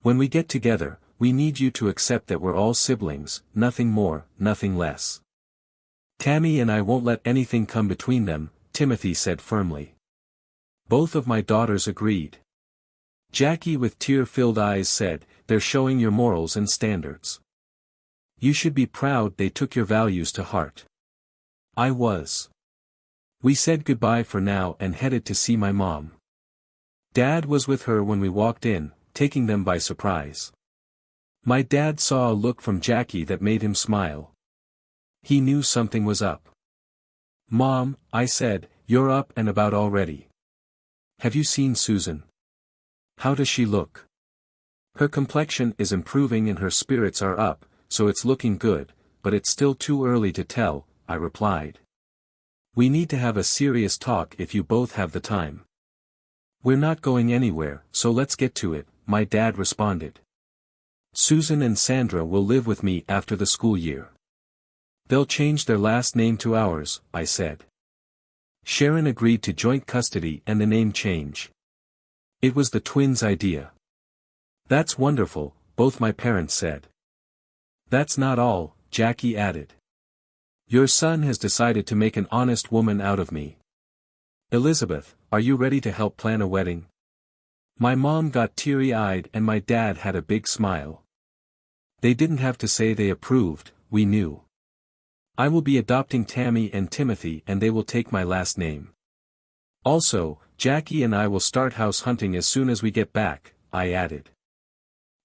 When we get together, we need you to accept that we're all siblings, nothing more, nothing less. Tammy and I won't let anything come between them, Timothy said firmly. Both of my daughters agreed. Jackie with tear-filled eyes said, they're showing your morals and standards. You should be proud they took your values to heart. I was. We said goodbye for now and headed to see my mom. Dad was with her when we walked in, taking them by surprise. My dad saw a look from Jackie that made him smile. He knew something was up. Mom, I said, you're up and about already. Have you seen Susan? How does she look? Her complexion is improving and her spirits are up, so it's looking good, but it's still too early to tell, I replied. We need to have a serious talk if you both have the time. We're not going anywhere, so let's get to it, my dad responded. Susan and Sandra will live with me after the school year. They'll change their last name to ours, I said. Sharon agreed to joint custody and the name change. It was the twins' idea. That's wonderful, both my parents said. That's not all, Jackie added. Your son has decided to make an honest woman out of me. Elizabeth, are you ready to help plan a wedding? My mom got teary-eyed and my dad had a big smile. They didn't have to say they approved, we knew. I will be adopting Tammy and Timothy and they will take my last name. Also, Jackie and I will start house hunting as soon as we get back, I added.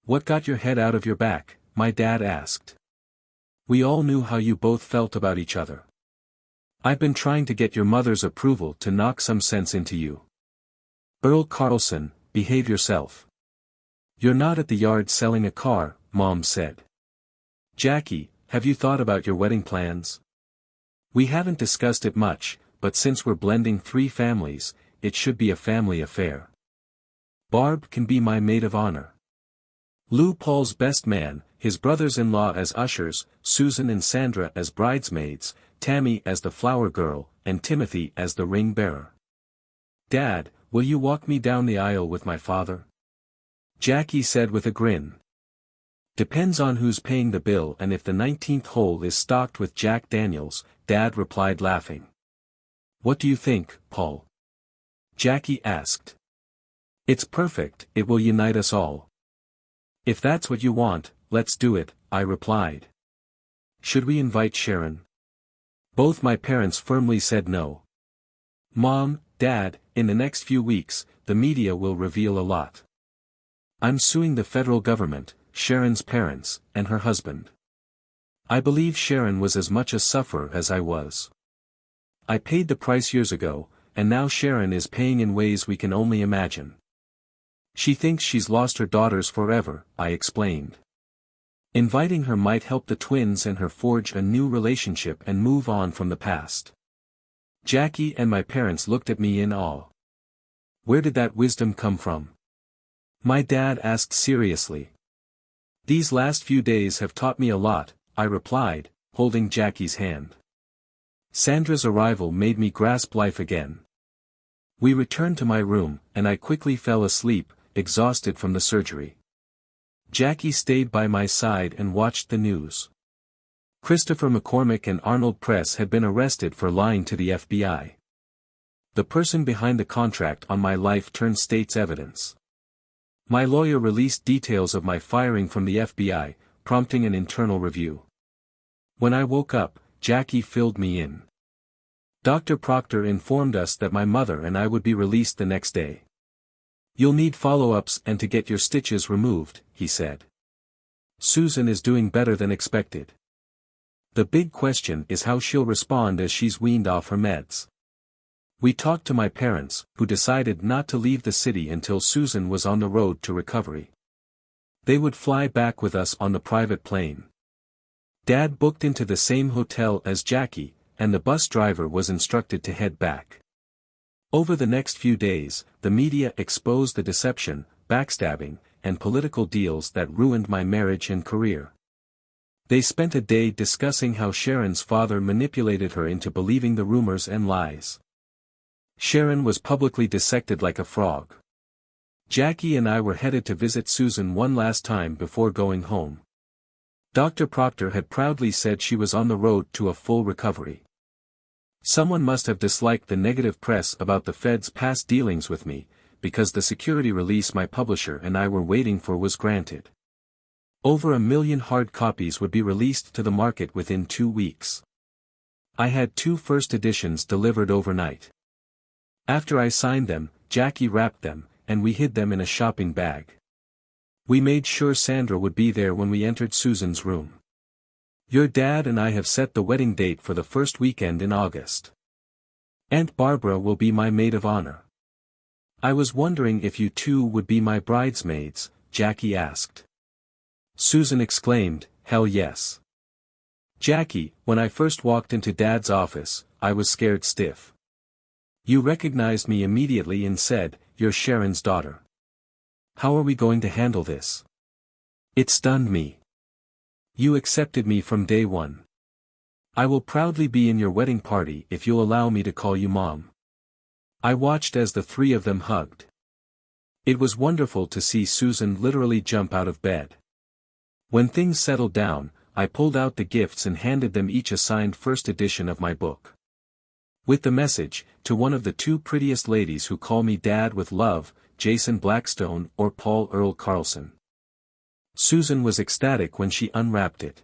What got your head out of your back? My dad asked. We all knew how you both felt about each other. I've been trying to get your mother's approval to knock some sense into you. Earl Carlson, behave yourself. You're not at the yard selling a car, Mom said. Jackie, have you thought about your wedding plans? We haven't discussed it much, but since we're blending 3 families, it should be a family affair. Barb can be my maid of honor. Lou Paul's best man, his brothers-in-law as ushers, Susan and Sandra as bridesmaids, Tammy as the flower girl, and Timothy as the ring bearer. Dad, will you walk me down the aisle with my father? Jackie said with a grin. Depends on who's paying the bill and if the 19th hole is stocked with Jack Daniels, Dad replied laughing. What do you think, Paul? Jackie asked. It's perfect, it will unite us all. If that's what you want, let's do it, I replied. Should we invite Sharon? Both my parents firmly said no. Mom, Dad, in the next few weeks, the media will reveal a lot. I'm suing the federal government, Sharon's parents, and her husband. I believe Sharon was as much a sufferer as I was. I paid the price years ago, and now Sharon is paying in ways we can only imagine. She thinks she's lost her daughters forever, I explained. Inviting her might help the twins and her forge a new relationship and move on from the past. Jackie and my parents looked at me in awe. Where did that wisdom come from? My dad asked seriously. These last few days have taught me a lot, I replied, holding Jackie's hand. Sandra's arrival made me grasp life again. We returned to my room, and I quickly fell asleep, exhausted from the surgery. Jackie stayed by my side and watched the news. Christopher McCormick and Arnold Press had been arrested for lying to the FBI. The person behind the contract on my life turned state's evidence. My lawyer released details of my firing from the FBI, prompting an internal review. When I woke up, Jackie filled me in. Dr. Proctor informed us that my mother and I would be released the next day. You'll need follow-ups and to get your stitches removed, he said. Susan is doing better than expected. The big question is how she'll respond as she's weaned off her meds. We talked to my parents, who decided not to leave the city until Susan was on the road to recovery. They would fly back with us on the private plane. Dad booked into the same hotel as Jackie, and the bus driver was instructed to head back. Over the next few days, the media exposed the deception, backstabbing, and political deals that ruined my marriage and career. They spent a day discussing how Sharon's father manipulated her into believing the rumors and lies. Sharon was publicly dissected like a frog. Jackie and I were headed to visit Susan one last time before going home. Dr. Proctor had proudly said she was on the road to a full recovery. Someone must have disliked the negative press about the Fed's past dealings with me, because the security release my publisher and I were waiting for was granted. Over 1 million hard copies would be released to the market within 2 weeks. I had 2 first editions delivered overnight. After I signed them, Jackie wrapped them, and we hid them in a shopping bag. We made sure Sandra would be there when we entered Susan's room. Your dad and I have set the wedding date for the first weekend in August. Aunt Barbara will be my maid of honor. I was wondering if you two would be my bridesmaids, Jackie asked. Susan exclaimed, hell yes. Jackie, when I first walked into Dad's office, I was scared stiff. You recognized me immediately and said, you're Sharon's daughter. How are we going to handle this? It stunned me. You accepted me from day one. I will proudly be in your wedding party if you'll allow me to call you Mom. I watched as the 3 of them hugged. It was wonderful to see Susan literally jump out of bed. When things settled down, I pulled out the gifts and handed them each a signed first edition of my book. With the message, to one of the 2 prettiest ladies who call me Dad with love, Jason Blackstone or Paul Earl Carlson. Susan was ecstatic when she unwrapped it.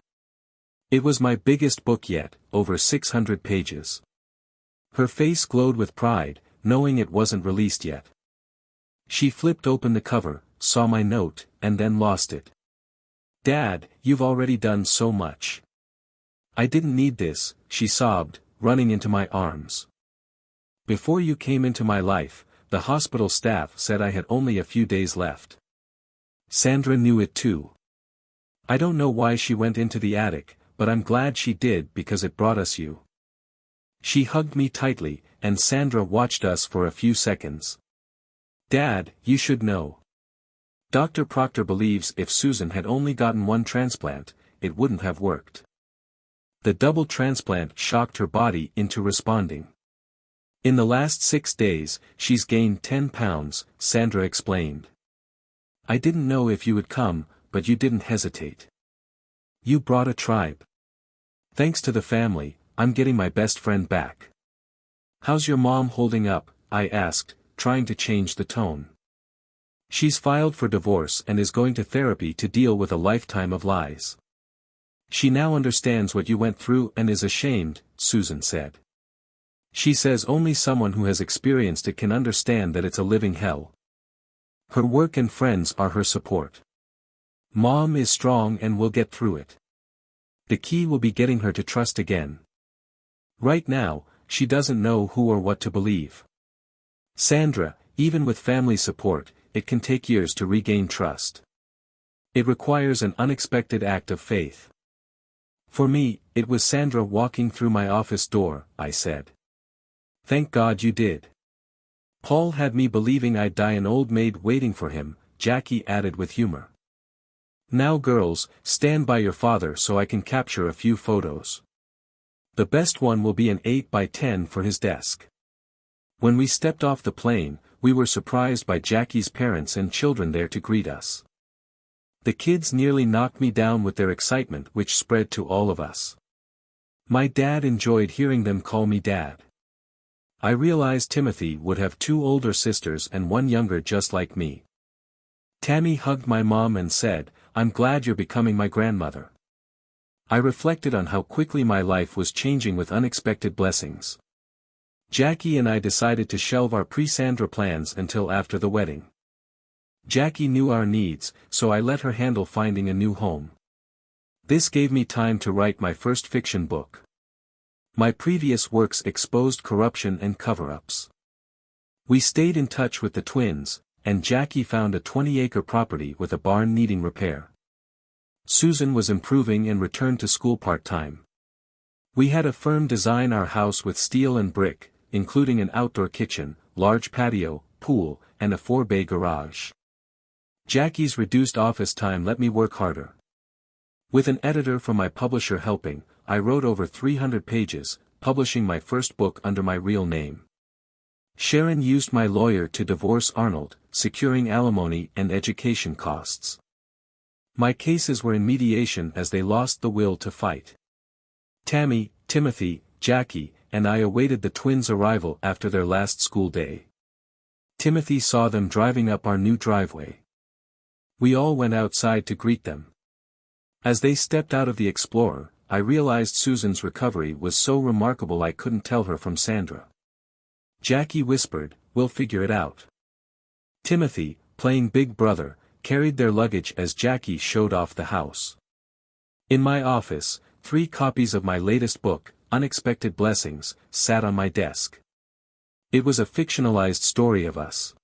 It was my biggest book yet, over 600 pages. Her face glowed with pride, knowing it wasn't released yet. She flipped open the cover, saw my note, and then lost it. Dad, you've already done so much. I didn't need this, she sobbed, running into my arms. Before you came into my life, the hospital staff said I had only a few days left. Sandra knew it too. I don't know why she went into the attic, but I'm glad she did because it brought us you. She hugged me tightly, and Sandra watched us for a few seconds. Dad, you should know. Dr. Proctor believes if Susan had only gotten 1 transplant, it wouldn't have worked. The double transplant shocked her body into responding. In the last 6 days, she's gained 10 pounds, Sandra explained. I didn't know if you would come, but you didn't hesitate. You brought a tribe. Thanks to the family, I'm getting my best friend back. How's your mom holding up? I asked, trying to change the tone. She's filed for divorce and is going to therapy to deal with a lifetime of lies. She now understands what you went through and is ashamed, Susan said. She says only someone who has experienced it can understand that it's a living hell. Her work and friends are her support. Mom is strong and will get through it. The key will be getting her to trust again. Right now, she doesn't know who or what to believe. Sandra, even with family support, it can take years to regain trust. It requires an unexpected act of faith. For me, it was Sandra walking through my office door, I said. Thank God you did. Paul had me believing I'd die an old maid waiting for him, Jackie added with humor. Now girls, stand by your father so I can capture a few photos. The best one will be an 8x10 for his desk. When we stepped off the plane, we were surprised by Jackie's parents and children there to greet us. The kids nearly knocked me down with their excitement, which spread to all of us. My dad enjoyed hearing them call me Dad. I realized Timothy would have 2 older sisters and 1 younger just like me. Tammy hugged my mom and said, "I'm glad you're becoming my grandmother." I reflected on how quickly my life was changing with unexpected blessings. Jackie and I decided to shelve our pre-Sandra plans until after the wedding. Jackie knew our needs, so I let her handle finding a new home. This gave me time to write my first fiction book. My previous works exposed corruption and cover-ups. We stayed in touch with the twins, and Jackie found a 20-acre property with a barn needing repair. Susan was improving and returned to school part-time. We had a firm design our house with steel and brick, including an outdoor kitchen, large patio, pool, and a 4-bay garage. Jackie's reduced office time let me work harder. With an editor from my publisher helping, I wrote over 300 pages, publishing my first book under my real name. Sharon used my lawyer to divorce Arnold, securing alimony and education costs. My cases were in mediation as they lost the will to fight. Tammy, Timothy, Jackie, and I awaited the twins' arrival after their last school day. Timothy saw them driving up our new driveway. We all went outside to greet them. As they stepped out of the Explorer, I realized Susan's recovery was so remarkable I couldn't tell her from Sandra. Jackie whispered, "We'll figure it out." Timothy, playing big brother, carried their luggage as Jackie showed off the house. In my office, 3 copies of my latest book, Unexpected Blessings, sat on my desk. It was a fictionalized story of us.